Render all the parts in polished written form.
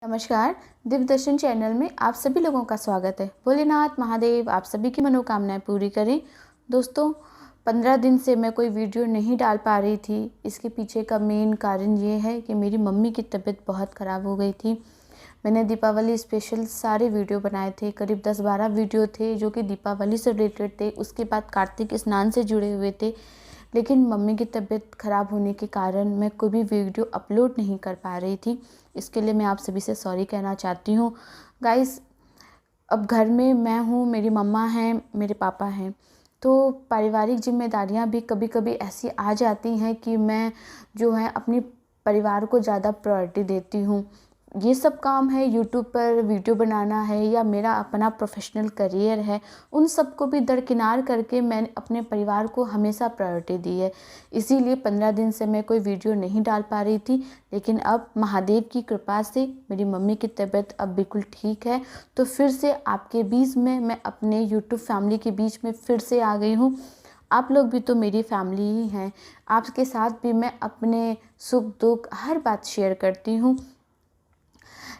नमस्कार। दिव्य दर्शन चैनल में आप सभी लोगों का स्वागत है। भोलेनाथ महादेव आप सभी की मनोकामनाएं पूरी करें। दोस्तों, 15 दिन से मैं कोई वीडियो नहीं डाल पा रही थी। इसके पीछे का मेन कारण ये है कि मेरी मम्मी की तबीयत बहुत ख़राब हो गई थी। मैंने दीपावली स्पेशल सारे वीडियो बनाए थे, करीब 10-12 वीडियो थे जो कि दीपावली से रिलेटेड थे। उसके बाद कार्तिक स्नान से जुड़े हुए थे, लेकिन मम्मी की तबीयत ख़राब होने के कारण मैं कोई भी वीडियो अपलोड नहीं कर पा रही थी। इसके लिए मैं आप सभी से सॉरी कहना चाहती हूँ। गाइस, अब घर में मैं हूँ, मेरी मम्मा हैं, मेरे पापा हैं, तो पारिवारिक जिम्मेदारियाँ भी कभी कभी ऐसी आ जाती हैं कि मैं जो है अपनी परिवार को ज़्यादा प्रायोरिटी देती हूँ। ये सब काम है, यूट्यूब पर वीडियो बनाना है या मेरा अपना प्रोफेशनल करियर है, उन सब को भी दरकिनार करके मैंने अपने परिवार को हमेशा प्रायोरिटी दी है। इसीलिए 15 दिन से मैं कोई वीडियो नहीं डाल पा रही थी, लेकिन अब महादेव की कृपा से मेरी मम्मी की तबीयत अब बिल्कुल ठीक है। तो फिर से आपके बीच में, मैं अपने यूट्यूब फैमिली के बीच में फिर से आ गई हूँ। आप लोग भी तो मेरी फैमिली ही हैं। आपके साथ भी मैं अपने सुख दुख हर बात शेयर करती हूँ।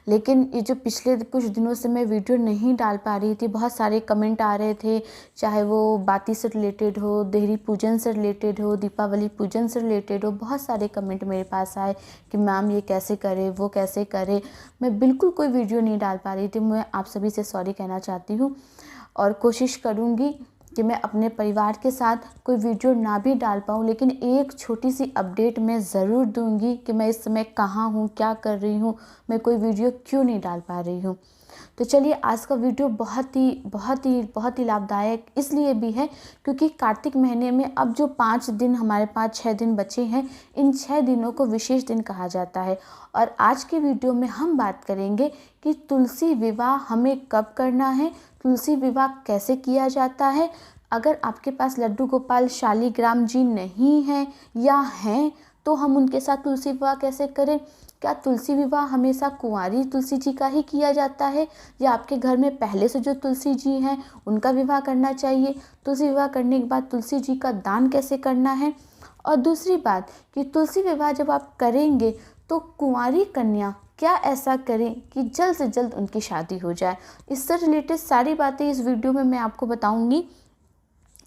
लेकिन ये जो पिछले कुछ दिनों से मैं वीडियो नहीं डाल पा रही थी, बहुत सारे कमेंट आ रहे थे, चाहे वो बाती से रिलेटेड हो, देहरी पूजन से रिलेटेड हो, दीपावली पूजन से रिलेटेड हो। बहुत सारे कमेंट मेरे पास आए कि मैम ये कैसे करे, वो कैसे करे। मैं बिल्कुल कोई वीडियो नहीं डाल पा रही थी। मैं आप सभी से सॉरी कहना चाहती हूँ और कोशिश करूँगी कि मैं अपने परिवार के साथ कोई वीडियो ना भी डाल पाऊँ, लेकिन एक छोटी सी अपडेट मैं ज़रूर दूंगी कि मैं इस समय कहाँ हूँ, क्या कर रही हूँ, मैं कोई वीडियो क्यों नहीं डाल पा रही हूँ। तो चलिए, आज का वीडियो बहुत ही लाभदायक इसलिए भी है क्योंकि कार्तिक महीने में अब जो 5 दिन हमारे पास 6 दिन बचे हैं, इन 6 दिनों को विशेष दिन कहा जाता है। और आज के वीडियो में हम बात करेंगे कि तुलसी विवाह हमें कब करना है, तुलसी विवाह कैसे किया जाता है। अगर आपके पास लड्डू गोपाल शालीग्राम जी नहीं हैं या हैं, तो हम उनके साथ तुलसी विवाह कैसे करें। क्या तुलसी विवाह हमेशा कुंवारी तुलसी जी का ही किया जाता है या आपके घर में पहले से जो तुलसी जी हैं उनका विवाह करना चाहिए। तुलसी विवाह करने के बाद तुलसी जी का दान कैसे करना है। और दूसरी बात कि तुलसी विवाह जब आप करेंगे तो कुंवारी कन्या क्या ऐसा करें कि जल्द से जल्द उनकी शादी हो जाए। इससे रिलेटेड सारी बातें इस वीडियो में मैं आपको बताऊंगी।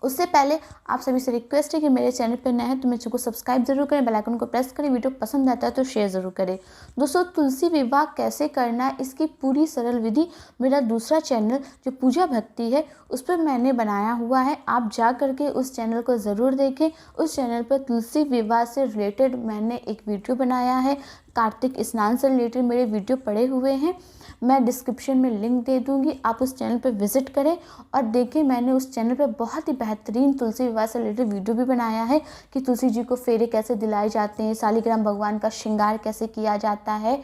उससे पहले आप सभी से रिक्वेस्ट है कि मेरे चैनल पर नए हैं तो मेरे चैनल को सब्सक्राइब जरूर करें, बेल आइकन को प्रेस करें, वीडियो पसंद आता है तो शेयर जरूर करें। दोस्तों, तुलसी विवाह कैसे करना है इसकी पूरी सरल विधि मेरा दूसरा चैनल जो पूजा भक्ति है उस पर मैंने बनाया हुआ है। आप जा करके उस चैनल को ज़रूर देखें। उस चैनल पर तुलसी विवाह से रिलेटेड मैंने एक वीडियो बनाया है। कार्तिक स्नान से रिलेटेड मेरे वीडियो पड़े हुए हैं, मैं डिस्क्रिप्शन में लिंक दे दूंगी। आप उस चैनल पर विजिट करें और देखें। मैंने उस चैनल पर बहुत ही बेहतरीन तुलसी विवाह से रिलेटेड वीडियो भी बनाया है कि तुलसी जी को फेरे कैसे दिलाए जाते हैं, शालीग्राम भगवान का श्रृंगार कैसे किया जाता है।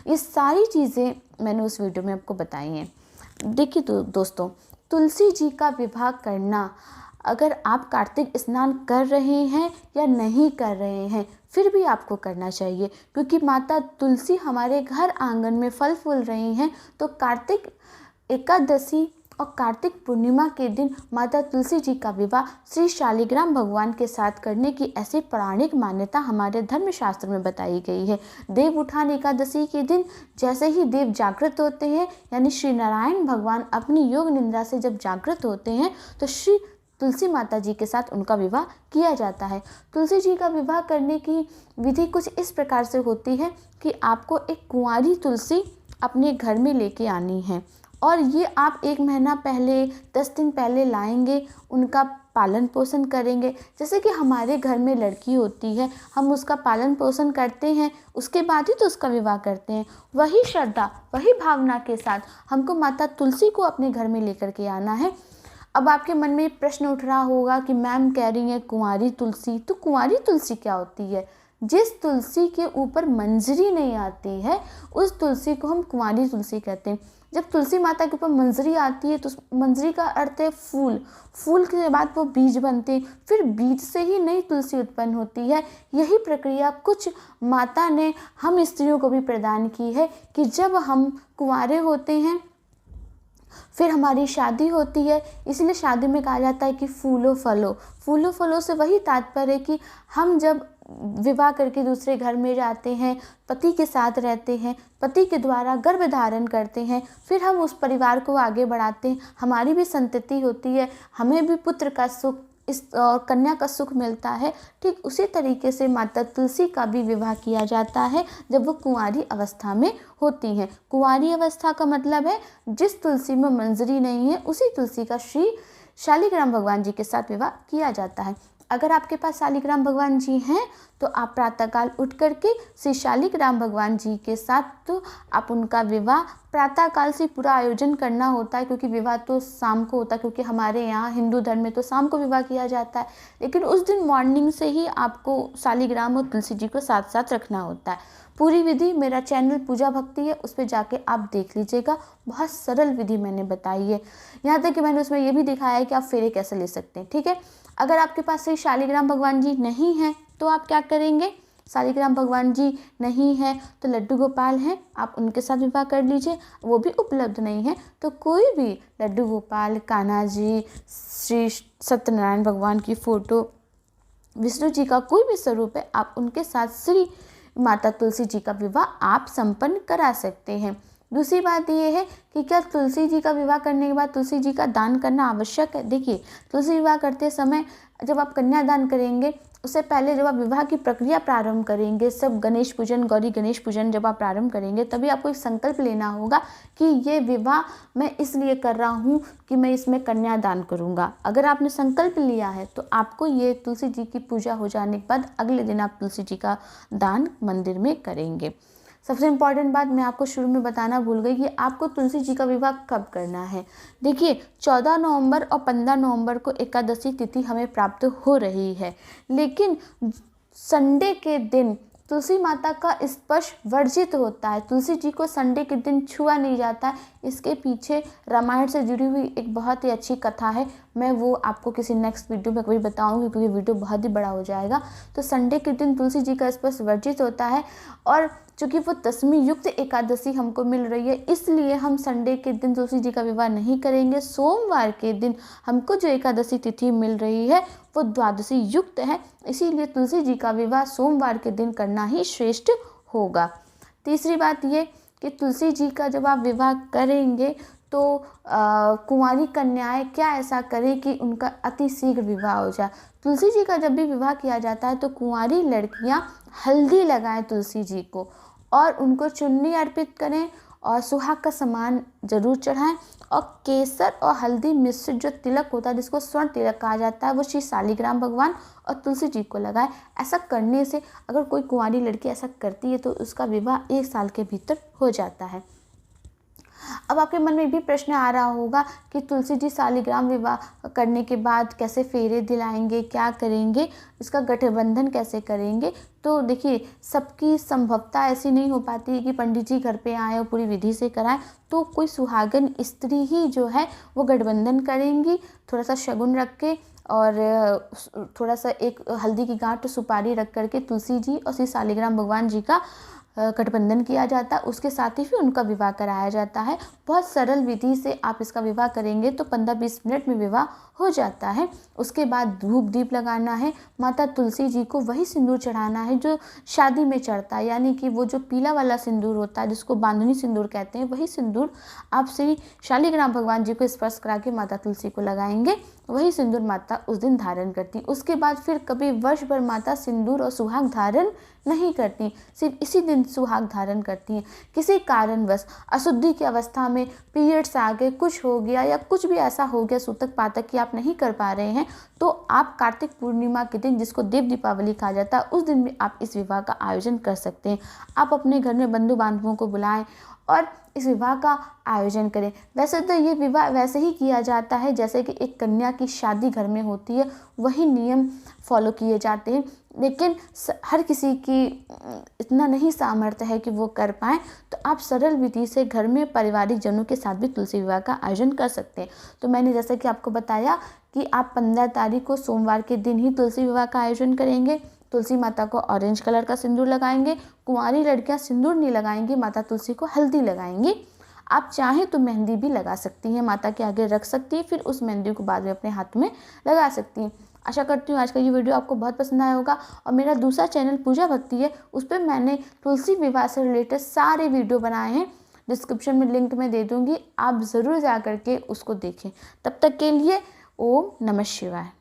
ये सारी चीज़ें मैंने उस वीडियो में आपको बताई हैं। देखिए दोस्तों, तुलसी जी का विवाह करना, अगर आप कार्तिक स्नान कर रहे हैं या नहीं कर रहे हैं, फिर भी आपको करना चाहिए क्योंकि माता तुलसी हमारे घर आंगन में फल फूल रही हैं। तो कार्तिक एकादशी और कार्तिक पूर्णिमा के दिन माता तुलसी जी का विवाह श्री शालीग्राम भगवान के साथ करने की ऐसी पौराणिक मान्यता हमारे धर्मशास्त्र में बताई गई है। देव उठान एकादशी के दिन जैसे ही देव जागृत होते हैं, यानी श्री नारायण भगवान अपनी योग निद्रा से जब जागृत होते हैं, तो श्री तुलसी माता जी के साथ उनका विवाह किया जाता है। तुलसी जी का विवाह करने की विधि कुछ इस प्रकार से होती है कि आपको एक कुंवारी तुलसी अपने घर में लेके आनी है और ये आप 1 महीना पहले, 10 दिन पहले लाएंगे, उनका पालन पोषण करेंगे। जैसे कि हमारे घर में लड़की होती है, हम उसका पालन पोषण करते हैं, उसके बाद ही तो उसका विवाह करते हैं। वही श्रद्धा, वही भावना के साथ हमको माता तुलसी को अपने घर में लेकर के आना है। अब आपके मन में प्रश्न उठ रहा होगा कि मैम कह रही है कुंवारी तुलसी, तो कुंवारी तुलसी क्या होती है। जिस तुलसी के ऊपर मंजरी नहीं आती है उस तुलसी को हम कुंवारी तुलसी कहते हैं। जब तुलसी माता के ऊपर मंजरी आती है तो मंजरी का अर्थ है फूल, फूल के बाद वो बीज बनते हैं, फिर बीज से ही नई तुलसी उत्पन्न होती है। यही प्रक्रिया कुछ माता ने हम स्त्रियों को भी प्रदान की है कि जब हम कुंवारे होते हैं फिर हमारी शादी होती है, इसलिए शादी में कहा जाता है कि फूलो फलो। फूलो फलो से वही तात्पर्य है कि हम जब विवाह करके दूसरे घर में जाते हैं, पति के साथ रहते हैं, पति के द्वारा गर्भ धारण करते हैं, फिर हम उस परिवार को आगे बढ़ाते हैं, हमारी भी संतति होती है, हमें भी पुत्र का सुख इस और कन्या का सुख मिलता है। ठीक उसी तरीके से माता तुलसी का भी विवाह किया जाता है जब वो कुंवारी अवस्था में होती हैं। कुंवारी अवस्था का मतलब है जिस तुलसी में मंजरी नहीं है, उसी तुलसी का श्री शालिग्राम भगवान जी के साथ विवाह किया जाता है। अगर आपके पास शालिग्राम भगवान जी हैं तो आप प्रातःकाल उठ करके श्री शालिग्राम भगवान जी के साथ तो आप उनका विवाह प्रातःकाल से पूरा आयोजन करना होता है, क्योंकि विवाह तो शाम को होता है, क्योंकि हमारे यहाँ हिंदू धर्म में तो शाम को विवाह किया जाता है। लेकिन उस दिन मॉर्निंग से ही आपको शालिग्राम और तुलसी जी को साथ साथ रखना होता है। पूरी विधि मेरा चैनल पूजा भक्ति है, उस पर जाके आप देख लीजिएगा। बहुत सरल विधि मैंने बताई है, यहाँ तक कि मैंने उसमें ये भी दिखाया है कि आप फेरे कैसे ले सकते हैं। ठीक है, अगर आपके पास श्री शालिग्राम भगवान जी नहीं हैं तो आप क्या करेंगे? शालिग्राम भगवान जी नहीं है तो लड्डू गोपाल हैं, आप उनके साथ विवाह कर लीजिए। वो भी उपलब्ध नहीं है तो कोई भी लड्डू गोपाल, कान्हा जी, श्री सत्यनारायण भगवान की फ़ोटो, विष्णु जी का कोई भी स्वरूप है, आप उनके साथ श्री माता तुलसी जी का विवाह आप संपन्न करा सकते हैं। दूसरी बात ये है कि क्या तुलसी जी का विवाह करने के बाद तुलसी जी का दान करना आवश्यक है? देखिए, तुलसी विवाह करते समय जब आप कन्यादान करेंगे उससे पहले जब आप विवाह की प्रक्रिया प्रारंभ करेंगे, सब गणेश पूजन, गौरी गणेश पूजन जब आप प्रारंभ करेंगे, तभी आपको एक संकल्प लेना होगा कि ये विवाह मैं इसलिए कर रहा हूँ कि मैं इसमें कन्यादान करूँगा। अगर आपने संकल्प लिया है तो आपको ये तुलसी जी की पूजा हो जाने के बाद अगले दिन आप तुलसी जी का दान मंदिर में करेंगे। सबसे इम्पॉर्टेंट बात मैं आपको शुरू में बताना भूल गई कि आपको तुलसी जी का विवाह कब करना है। देखिए, 14 नवंबर और 15 नवंबर को एकादशी तिथि हमें प्राप्त हो रही है, लेकिन संडे के दिन तुलसी माता का स्पर्श वर्जित होता है। तुलसी जी को संडे के दिन छुआ नहीं जाता है। इसके पीछे रामायण से जुड़ी हुई एक बहुत ही अच्छी कथा है, मैं वो आपको किसी नेक्स्ट वीडियो में कभी बताऊंगी, क्योंकि वीडियो बहुत ही बड़ा हो जाएगा। तो संडे के दिन तुलसी जी का स्पर्श वर्जित होता है, और चूँकि वो दशमी युक्त एकादशी हमको मिल रही है, इसलिए हम संडे के दिन तुलसी जी का विवाह नहीं करेंगे। सोमवार के दिन हमको जो एकादशी तिथि मिल रही है वो द्वादशी युक्त है, इसीलिए तुलसी जी का विवाह सोमवार के दिन करना ही श्रेष्ठ होगा। तीसरी बात ये कि तुलसी जी का जब आप विवाह करेंगे तो कुंवारी कन्याएं क्या ऐसा करें कि उनका अति शीघ्र विवाह हो जाए। तुलसी जी का जब भी विवाह किया जाता है तो कुंवारी लड़कियां हल्दी लगाएं तुलसी जी को, और उनको चुन्नी अर्पित करें, और सुहाग का सामान जरूर चढ़ाएं, और केसर और हल्दी मिश्रित जो तिलक होता है, जिसको स्वर्ण तिलक कहा जाता है, वो श्री शालिग्राम भगवान और तुलसी जी को लगाएं। ऐसा करने से अगर कोई कुंवारी लड़की ऐसा करती है तो उसका विवाह 1 साल के भीतर हो जाता है। अब आपके मन में भी प्रश्न आ रहा होगा कि तुलसी जी शालिग्राम विवाह करने के बाद कैसे फेरे दिलाएंगे, क्या करेंगे, इसका गठबंधन कैसे करेंगे। तो देखिए, सबकी संभवता ऐसी नहीं हो पाती है कि पंडित जी घर पे आए और पूरी विधि से कराएं, तो कोई सुहागन स्त्री ही जो है वो गठबंधन करेंगी, थोड़ा सा शगुन रख के और थोड़ा सा एक हल्दी की गांठ सुपारी रख करके तुलसी जी और श्री शालिग्राम भगवान जी का गठबंधन किया जाता है, उसके साथ ही फिर उनका विवाह कराया जाता है। बहुत सरल विधि से आप इसका विवाह करेंगे तो 15-20 मिनट में विवाह हो जाता है। उसके बाद धूप दीप लगाना है, माता तुलसी जी को वही सिंदूर चढ़ाना है जो शादी में चढ़ता है, यानी कि वो जो पीला वाला सिंदूर होता है जिसको बांधनी सिंदूर कहते हैं, वही सिंदूर आप श्री शालिग्राम भगवान जी को स्पर्श करा के माता तुलसी को लगाएंगे। वही सिंदूर माता उस दिन धारण करती। उसके बाद फिर कभी वर्ष भर माता सिंदूर और सुहाग धारण नहीं करती, सिर्फ इसी दिन सुहाग धारण करती हैं। किसी कारणवश अशुद्धि की अवस्था में पीरियड्स आ गए, कुछ हो गया या कुछ भी ऐसा हो गया सूतक पातक कि आप नहीं कर पा रहे हैं, तो आप कार्तिक पूर्णिमा के दिन, जिसको देव दीपावली कहा जाता है, उस दिन भी आप इस विवाह का आयोजन कर सकते हैं। आप अपने घर में बंधु बांधवों को बुलाएं और इस विवाह का आयोजन करें। वैसे तो ये विवाह वैसे ही किया जाता है जैसे कि एक कन्या की शादी घर में होती है, वही नियम फॉलो किए जाते हैं, लेकिन हर किसी की इतना नहीं सामर्थ्य है कि वो कर पाएँ, तो आप सरल विधि से घर में पारिवारिक जनों के साथ भी तुलसी विवाह का आयोजन कर सकते हैं। तो मैंने जैसा कि आपको बताया कि आप 15 तारीख को सोमवार के दिन ही तुलसी विवाह का आयोजन करेंगे। तुलसी माता को ऑरेंज कलर का सिंदूर लगाएंगे। कुंवारी लड़कियां सिंदूर नहीं लगाएंगी, माता तुलसी को हल्दी लगाएंगी। आप चाहें तो मेहंदी भी लगा सकती हैं, माता के आगे रख सकती हैं, फिर उस मेहंदी को बाद में अपने हाथ में लगा सकती हैं। आशा करती हूँ आज का ये वीडियो आपको बहुत पसंद आया होगा। और मेरा दूसरा चैनल पूजा भक्ति है, उस पर मैंने तुलसी विवाह से रिलेटेड सारे वीडियो बनाए हैं, डिस्क्रिप्शन में लिंक मैं दे दूँगी, आप ज़रूर जा करके उसको देखें। तब तक के लिए ओम नमः शिवाय।